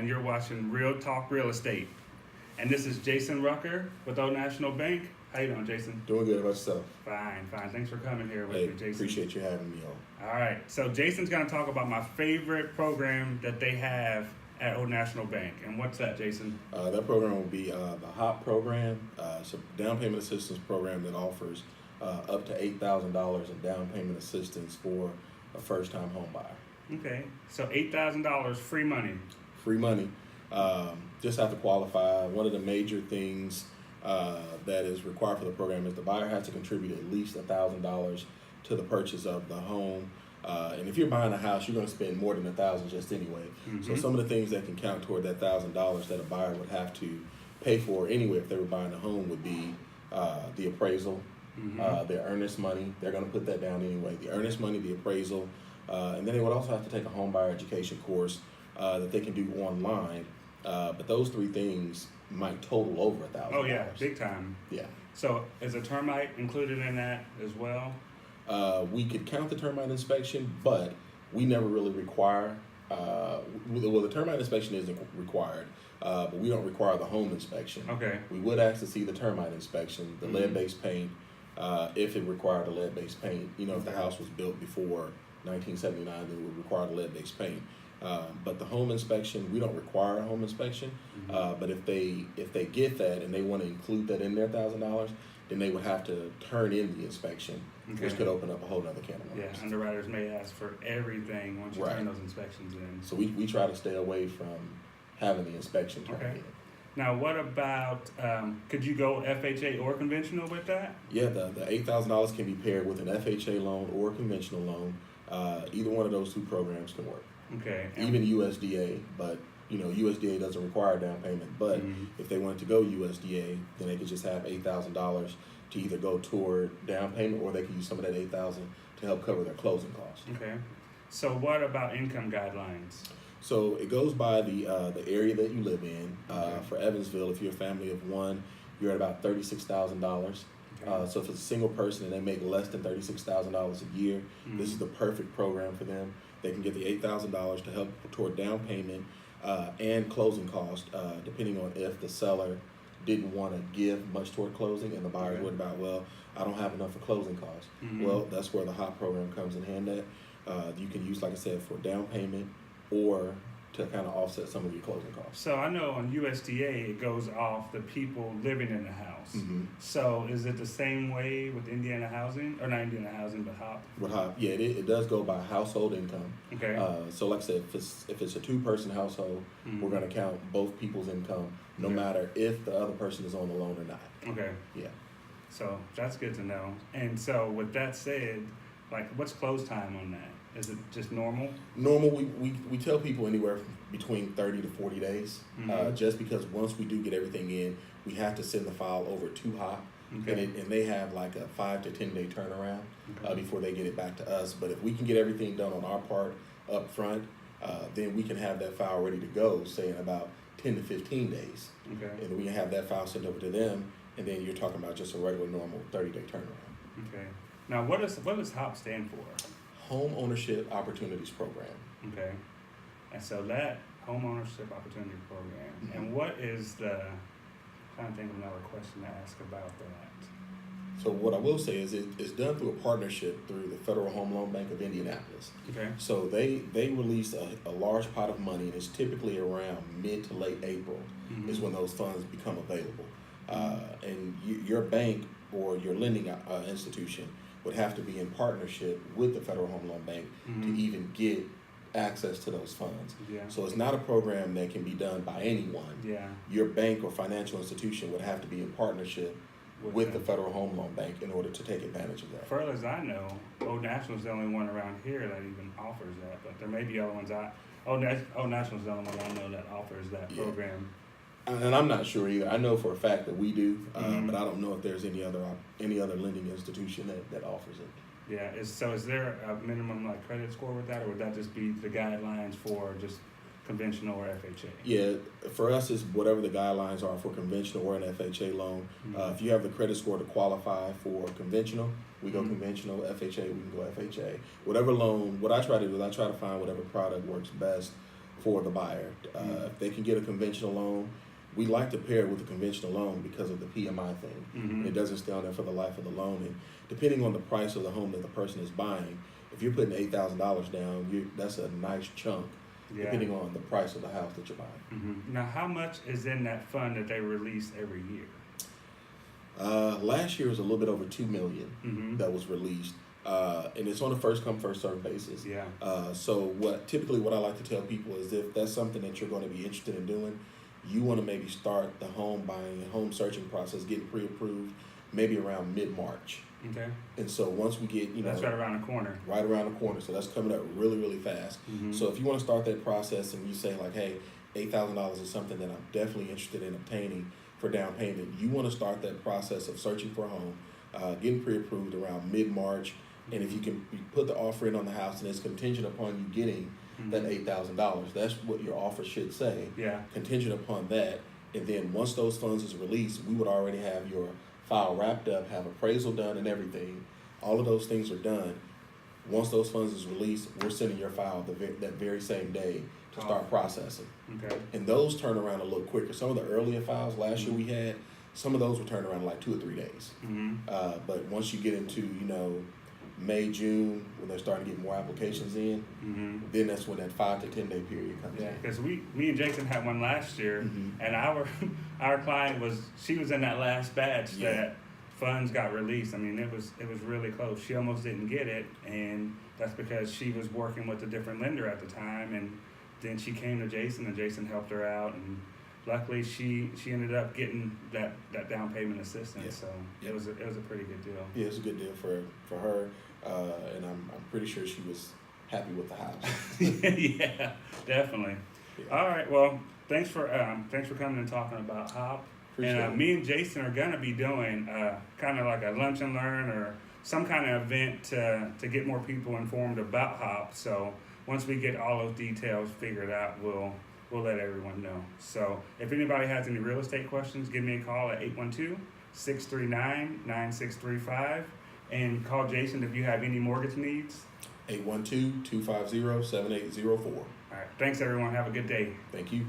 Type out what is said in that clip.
and you're watching Real Talk Real Estate. And this is Jason Rucker with Old National Bank. How you doing, Jason? Doing good about yourself. Fine. Thanks for coming here with Hey, me, Jason. appreciate you having me on. All right, so Jason's going to talk about my favorite program that they have at Old National Bank. And what's that, Jason? That program will be the HOP program. It's a down payment assistance program that offers up to $8,000 in down payment assistance for a first-time home buyer. Okay, so $8,000 free money. Free money. Just have to qualify. One of the major things that is required for the program is the buyer has to contribute at least $1,000 to the purchase of the home. And if you're buying a house, you're going to spend more than $1,000 just anyway. Mm-hmm. So some of the things that can count toward that $1,000 that a buyer would have to pay for anyway if they were buying a home would be the appraisal, their earnest money. They're going to put that down anyway. The earnest money, the appraisal, and then they would also have to take a home buyer education course that they can do online. But those three things might total over $1,000. Oh yeah, big time. Yeah. So is a termite included in that as well? We could count the termite inspection, but we never really require. Well, the termite inspection isn't required, but we don't require the home inspection. Okay. We would ask to see the termite inspection, the lead-based paint, if it required a lead-based paint. You know, if the house was built before 1979, then it would require the lead-based paint. But the home inspection, we don't require a home inspection. But if they get that and they want to include that in their $1,000, then they would have to turn in the inspection, which could open up a whole other can of worms. Yeah, underwriters may ask for everything once you turn those inspections in. So we try to stay away from having the inspection turned in. Now, what about, could you go FHA or conventional with that? Yeah, the $8,000 can be paired with an FHA loan or a conventional loan. Either one of those two programs can work. Okay. Even USDA, but you know, USDA doesn't require down payment. But if they wanted to go USDA, then they could just have $8,000 to either go toward down payment, or they could use some of that $8,000 to help cover their closing costs. Okay. So what about income guidelines? So it goes by the area that you live in. For Evansville, if you're a family of one, you're at about $36,000. So if it's a single person and they make less than $36,000 a year, this is the perfect program for them. They can get the $8,000 to help toward down payment and closing cost, depending on if the seller didn't want to give much toward closing and the buyer's worried about, well, I don't have enough for closing costs. Well, that's where the HOP program comes in hand at. You can use, like I said, for down payment or to kind of offset some of your closing costs. So I know on USDA it goes off the people living in the house. So is it the same way with Indiana Housing, or not Indiana Housing, but HOP? With HOP, yeah, it does go by household income. Okay. So like I said, if it's a two-person household, we're going to count both people's income, no matter if the other person is on the loan or not. Okay. Yeah. So that's good to know. And so with that said, like, what's close time on that? Is it just normal? Normal, we tell people anywhere from between 30 to 40 days, just because once we do get everything in, we have to send the file over to HOP, and they have like a 5 to 10 day turnaround before they get it back to us. But if we can get everything done on our part up front, then we can have that file ready to go, say in about 10 to 15 days. And then we can have that file sent over to them, and then you're talking about just a regular normal 30-day turnaround. Okay. Now, what does HOP stand for? Home Ownership Opportunities Program. Okay. And so that Home Ownership Opportunity Program, and what is the, I'm trying to think of another question to ask about that. So what I will say is it's done through a partnership through the Federal Home Loan Bank of Indianapolis. Okay. So they release a large pot of money, and it's typically around mid to late April is when those funds become available. And your bank or your lending institution would have to be in partnership with the Federal Home Loan Bank to even get access to those funds. So it's not a program that can be done by anyone. Your bank or financial institution would have to be in partnership with the Federal Home Loan Bank in order to take advantage of that. Far as I know, Old National is the only one around here that even offers that, but there may be other ones. Old National is the only one I know that offers that program. And I'm not sure either. I know for a fact that we do, but I don't know if there's any other lending institution that offers it. Yeah. Is there a minimum like credit score with that, or would that just be the guidelines for just conventional or FHA? Yeah, for us, it's whatever the guidelines are for conventional or an FHA loan. If you have the credit score to qualify for conventional, we go conventional. FHA, we can go FHA. Whatever loan, what I try to do is I try to find whatever product works best for the buyer. If they can get a conventional loan, we like to pair it with a conventional loan because of the PMI thing. Mm-hmm. It doesn't stay on there for the life of the loan. And depending on the price of the home that the person is buying, if you're putting $8,000 down, that's a nice chunk, Yeah. depending on the price of the house that you're buying. Mm-hmm. Now, how much is in that fund that they release every year? Last year was a little bit over $2 million Mm-hmm. that was released, and it's on a first come first served basis. Yeah. So what I like to tell people is if that's something that you're going to be interested in doing, you want to maybe start the home buying, home searching process, getting pre-approved, maybe around mid-March. Okay. And so once we get, That's right around the corner. right around the corner, so that's coming up really, really fast. Mm-hmm. So if you want to start that process and you say like, hey, $8,000 is something that I'm definitely interested in obtaining for down payment, you want to start that process of searching for a home, getting pre-approved around mid-March, and if you can put the offer in on the house and it's contingent upon you getting that $8,000, that's what your offer should say. Yeah. Contingent upon that, and then once those funds is released, we would already have your file wrapped up, have appraisal done and everything. All of those things are done. Once those funds is released, we're sending your file that very same day to start processing. Okay. And those turn around a little quicker. Some of the earlier files last year we had, some of those will turn around in like 2 or 3 days. Mm-hmm. But once you get into, May, June, when they're starting to get more applications in, Mm-hmm. then that's when that 5 to 10 day period comes Yeah, in. because me and Jason had one last year, Mhm. and our client she was in that last batch Yeah. that funds got released. I mean, it was really close. She almost didn't get it, and that's because she was working with a different lender at the time, and then she came to Jason, and Jason helped her out, and luckily she ended up getting that down payment assistance. Yeah. So Yeah. it was a pretty good deal. Yeah, it's a good deal for her, and I'm pretty sure she was happy with the house. Yeah, definitely. Yeah. All right. Well, thanks for coming and talking about HOP. Appreciate And it. me and Jason are gonna be doing kind of like a lunch and learn or some kind of event to get more people informed about HOP. So once we get all those details figured out, we'll let everyone know. So if anybody has any real estate questions, give me a call at 812-639-9635 and call Jason if you have any mortgage needs. 812-250-7804. All right. Thanks everyone. Have a good day. Thank you.